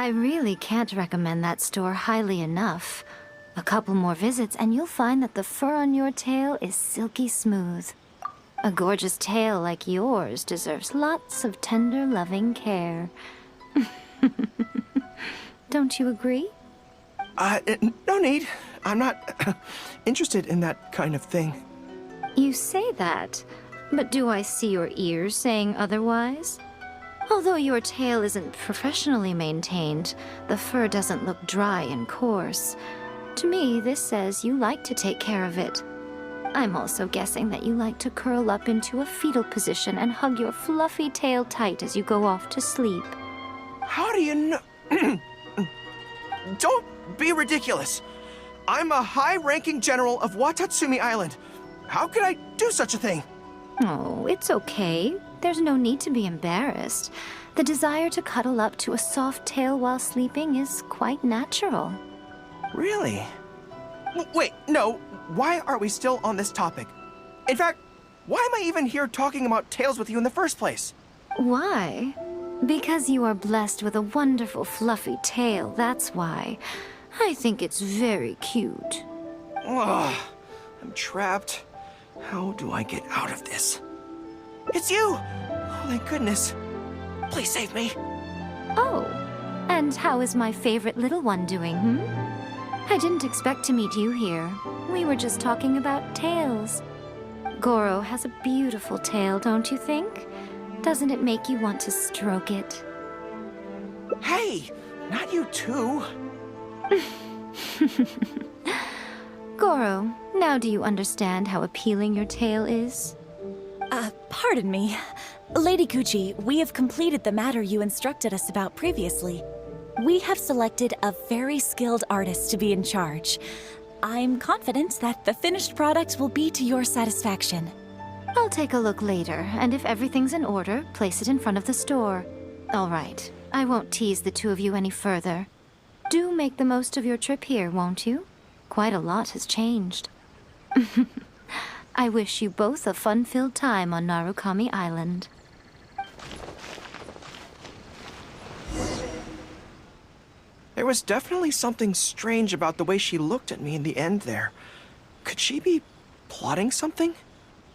I really can't recommend that store highly enough. A couple more visits and you'll find that the fur on your tail is silky smooth. A gorgeous tail like yours deserves lots of tender, loving care. Don't you agree? No need. I'm not interested in that kind of thing. You say that, but do I see your ears saying otherwise? Although your tail isn't professionally maintained, the fur doesn't look dry and coarse. To me, this says you like to take care of it. I'm also guessing that you like to curl up into a fetal position and hug your fluffy tail tight as you go off to sleep. How do you know? Don't be ridiculous. I'm a high-ranking general of Watatsumi Island. How could I do such a thing? Oh, it's okay. There's no need to be embarrassed. The desire to cuddle up to a soft tail while sleeping is quite natural. Really? Wait, no. Why are we still on this topic? In fact, why am I even here talking about tails with you in the first place? Why? Because you are blessed with a wonderful fluffy tail, that's why. I think it's very cute. Ugh, I'm trapped. How do I get out of this? It's you! Oh, thank goodness. Please save me. Oh, and how is my favorite little one doing, I didn't expect to meet you here. We were just talking about tails. Gorou has a beautiful tail, don't you think? Doesn't it make you want to stroke it? Hey, not you too. Gorou, now do you understand how appealing your tail is? Pardon me. Lady Gucci, we have completed the matter you instructed us about previously. We have selected a very skilled artist to be in charge. I'm confident that the finished product will be to your satisfaction. I'll take a look later, and if everything's in order, place it in front of the store. All right, I won't tease the two of you any further. Do make the most of your trip here, won't you? Quite a lot has changed. I wish you both a fun-filled time on Narukami Island. There was definitely something strange about the way she looked at me in the end there. Could she be plotting something?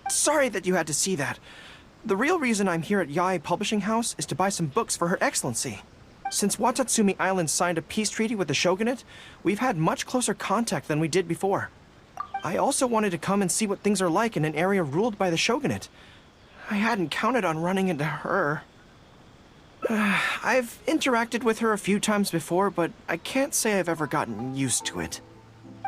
Sorry that you had to see that. The real reason I'm here at Yae Publishing House is to buy some books for Her Excellency. Since Watatsumi Island signed a peace treaty with the shogunate, we've had much closer contact than we did before. I also wanted to come and see what things are like in an area ruled by the shogunate. I hadn't counted on running into her. I've interacted with her a few times before, but I can't say I've ever gotten used to it.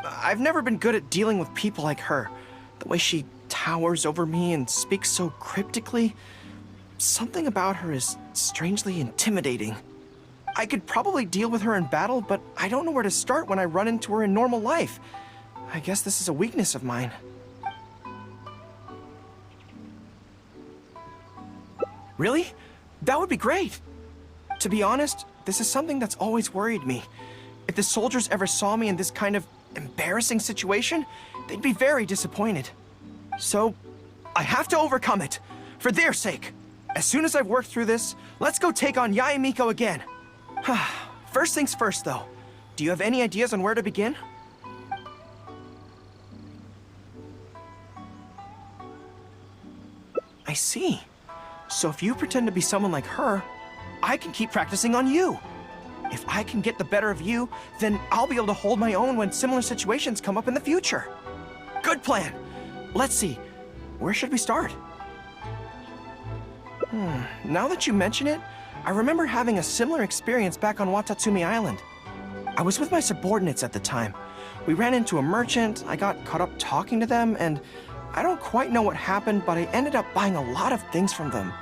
I've never been good at dealing with people like her. The way she towers over me and speaks so cryptically. Something about her is strangely intimidating. I could probably deal with her in battle, but I don't know where to start when I run into her in normal life. I guess this is a weakness of mine. Really? That would be great. To be honest, this is something that's always worried me. If the soldiers ever saw me in this kind of embarrassing situation, they'd be very disappointed. So, I have to overcome it, for their sake. As soon as I've worked through this, let's go take on Yae Miko again. First things first, though. Do you have any ideas on where to begin? I see. So if you pretend to be someone like her, I can keep practicing on you. If I can get the better of you, then I'll be able to hold my own when similar situations come up in the future. Good plan. Let's see. Where should we start? Now that you mention it, I remember having a similar experience back on Watatsumi Island. I was with my subordinates at the time. We ran into a merchant, I got caught up talking to them, and I don't quite know what happened, but I ended up buying a lot of things from them.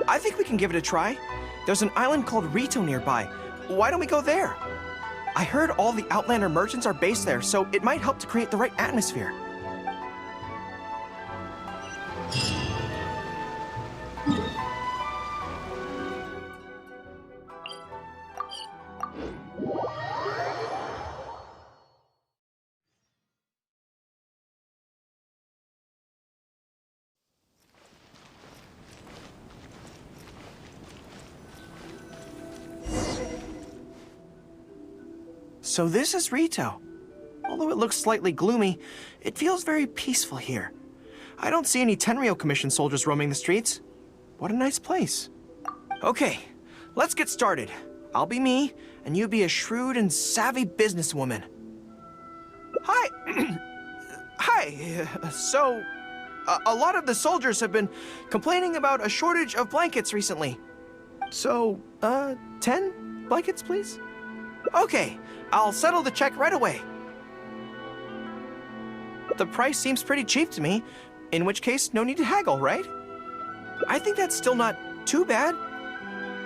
I think we can give it a try. There's an island called Rito nearby. Why don't we go there? I heard all the Outlander merchants are based there, so it might help to create the right atmosphere. So this is Rito. Although it looks slightly gloomy, it feels very peaceful here. I don't see any Tenryou Commission soldiers roaming the streets. What a nice place. Okay, let's get started. I'll be me, and you be a shrewd and savvy businesswoman. Hi! Hi! So, a lot of the soldiers have been complaining about a shortage of blankets recently. So, 10 blankets, please? Okay, I'll settle the check right away. The price seems pretty cheap to me, in which case no need to haggle, right? I think that's still not too bad.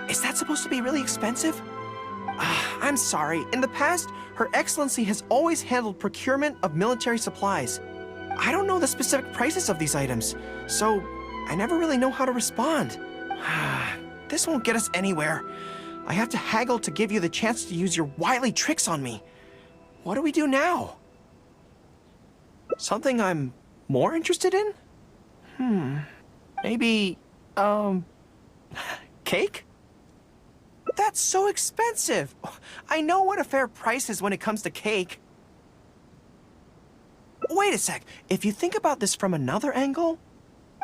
Is that supposed to be really expensive? I'm sorry. In the past, Her Excellency has always handled procurement of military supplies. I don't know the specific prices of these items, so I never really know how to respond. This won't get us anywhere. I have to haggle to give you the chance to use your wily tricks on me. What do we do now? Something I'm more interested in? Maybe, cake? That's so expensive! I know what a fair price is when it comes to cake. Wait a sec, if you think about this from another angle,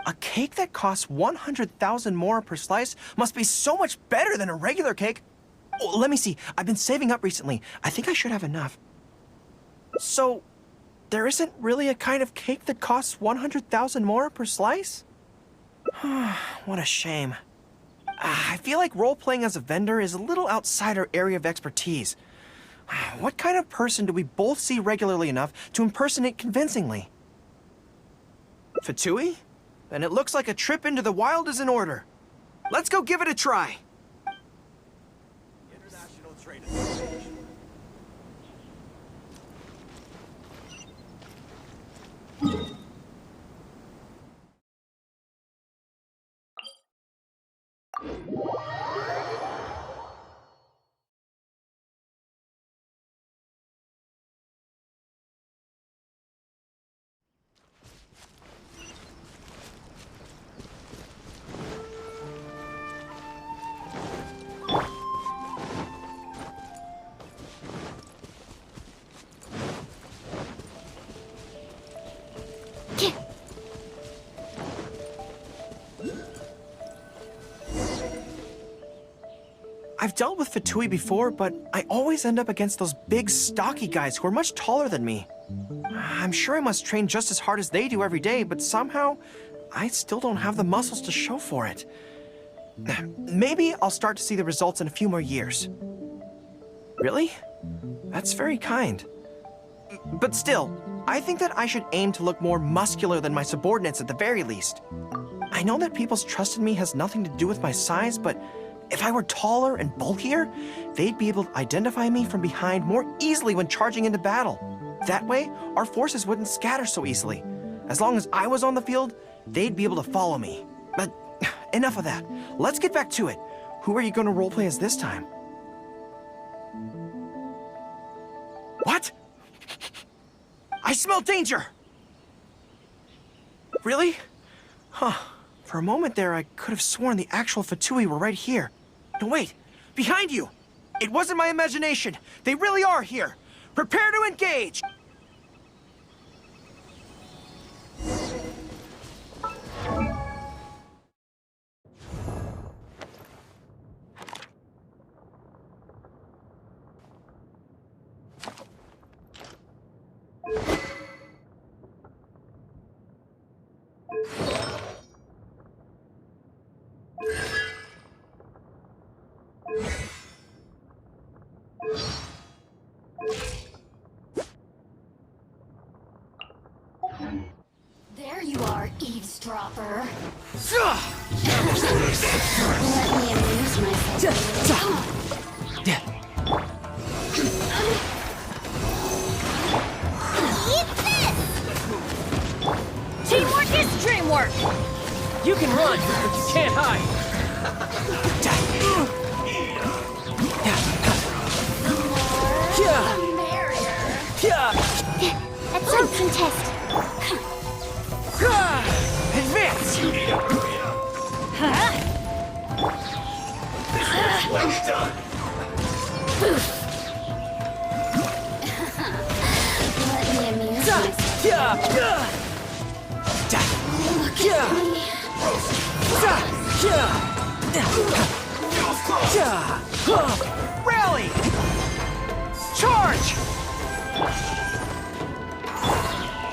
a cake that costs 100,000 more per slice must be so much better than a regular cake. Oh, let me see, I've been saving up recently. I think I should have enough. So, there isn't really a kind of cake that costs 100,000 more per slice? What a shame. I feel like role-playing as a vendor is a little outside our area of expertise. What kind of person do we both see regularly enough to impersonate convincingly? Fatui? Then it looks like a trip into the wild is in order. Let's go give it a try. International Trade Association. I've dealt with Fatui before, but I always end up against those big, stocky guys who are much taller than me. I'm sure I must train just as hard as they do every day, but somehow, I still don't have the muscles to show for it. Maybe I'll start to see the results in a few more years. Really? That's very kind. But still, I think that I should aim to look more muscular than my subordinates at the very least. I know that people's trust in me has nothing to do with my size, but if I were taller and bulkier, they'd be able to identify me from behind more easily when charging into battle. That way, our forces wouldn't scatter so easily. As long as I was on the field, they'd be able to follow me. But enough of that. Let's get back to it. Who are you going to roleplay as this time? What? I smell danger! Really? Huh. For a moment there, I could have sworn the actual Fatui were right here. No, wait! Behind you! It wasn't my imagination! They really are here! Prepare to engage! There you are, eavesdropper. Yeah. Let me amuse myself. Eat this! Teamwork is dreamwork! You can run, but you can't hide. The merrier. Absorption test. Advance! Well done. Rally! Charge!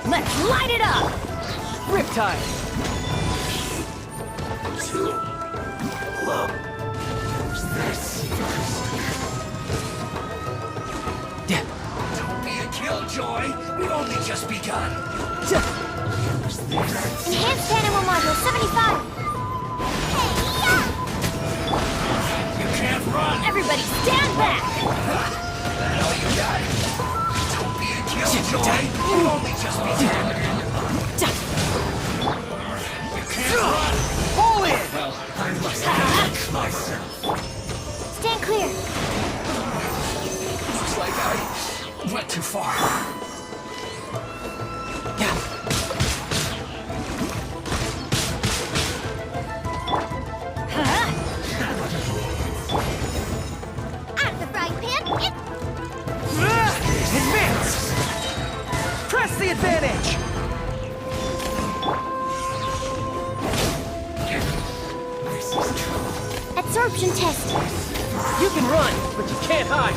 Let's light it up! Riptide! Don't be a killjoy. We've only just begun. Enhanced animal module 75. You can't run. Everybody stand back! That all you got? Don't be a killjoy. We've only just begun. You can't run. Pull in! Well, I must have myself. Stand clear. Looks like I went too far. Out of the frying pan. Advance! Press the advantage! Absorption test. You can run, but you can't hide.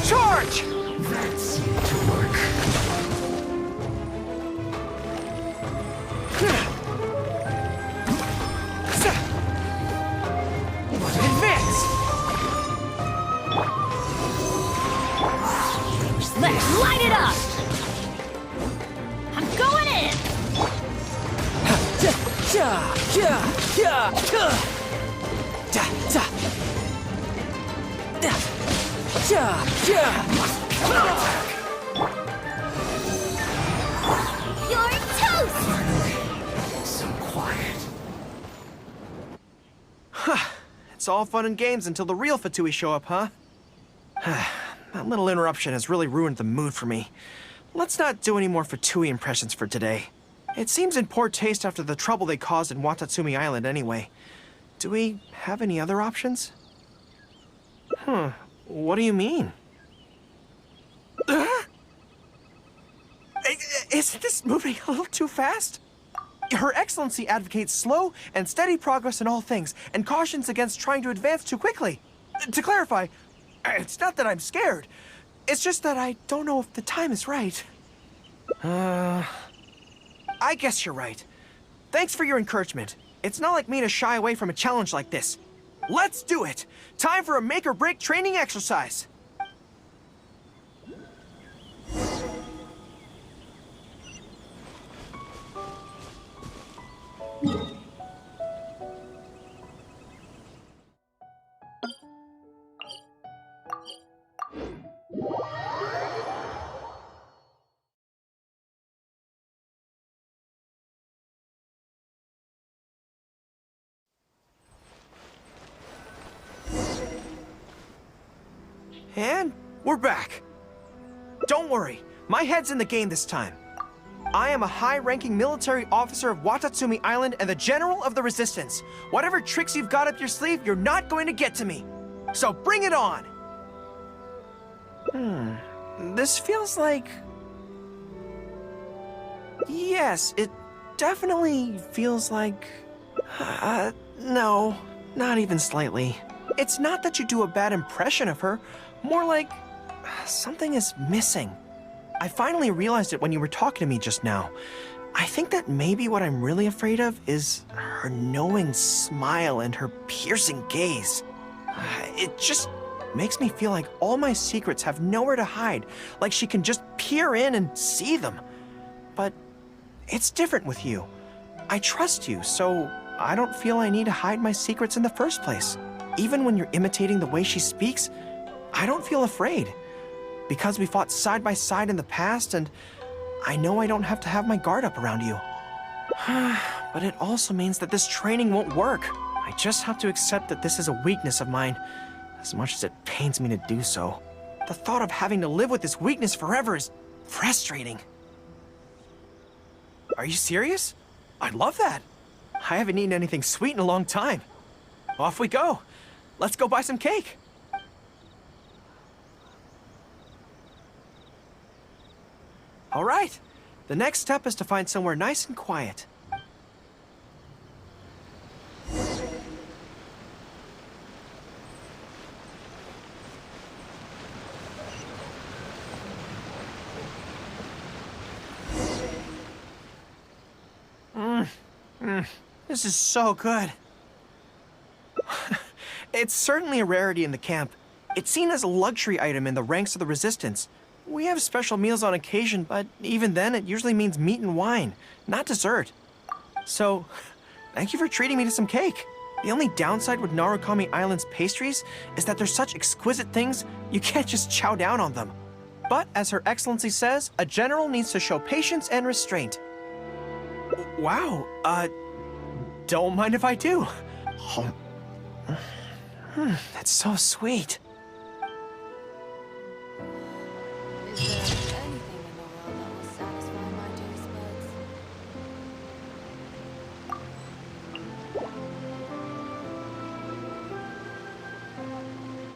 Charge! That seemed to work. Advance! Let's light it up! I'm going in! You're toast. So quiet. It's all fun and games until the real F2P show up, huh? That little interruption has really ruined the mood for me. Let's not do any more F2P impressions for today. It seems in poor taste after the trouble they caused in Watatsumi Island anyway. Do we have any other options? What do you mean? Isn't this moving a little too fast? Her Excellency advocates slow and steady progress in all things and cautions against trying to advance too quickly. To clarify, it's not that I'm scared. It's just that I don't know if the time is right. I guess you're right. Thanks for your encouragement. It's not like me to shy away from a challenge like this. Let's do it! Time for a make-or-break training exercise! And we're back. Don't worry, my head's in the game this time. I am a high-ranking military officer of Watatsumi Island and the General of the Resistance. Whatever tricks you've got up your sleeve, you're not going to get to me. So bring it on! This feels like... Yes, it definitely feels like... no, not even slightly. It's not that you do a bad impression of her, more like something is missing. I finally realized it when you were talking to me just now. I think that maybe what I'm really afraid of is her knowing smile and her piercing gaze. It just makes me feel like all my secrets have nowhere to hide, like she can just peer in and see them. But it's different with you. I trust you, so I don't feel I need to hide my secrets in the first place. Even when you're imitating the way she speaks, I don't feel afraid. Because we fought side by side in the past, and I know I don't have to have my guard up around you. But it also means that this training won't work. I just have to accept that this is a weakness of mine, as much as it pains me to do so. The thought of having to live with this weakness forever is frustrating. Are you serious? I'd love that. I haven't eaten anything sweet in a long time. Off we go. Let's go buy some cake. All right. The next step is to find somewhere nice and quiet. This is so good. It's certainly a rarity in the camp. It's seen as a luxury item in the ranks of the Resistance. We have special meals on occasion, but even then it usually means meat and wine, not dessert. So, thank you for treating me to some cake. The only downside with Narukami Island's pastries is that they're such exquisite things, you can't just chow down on them. But as Her Excellency says, a general needs to show patience and restraint. Wow, don't mind if I do. That's so sweet.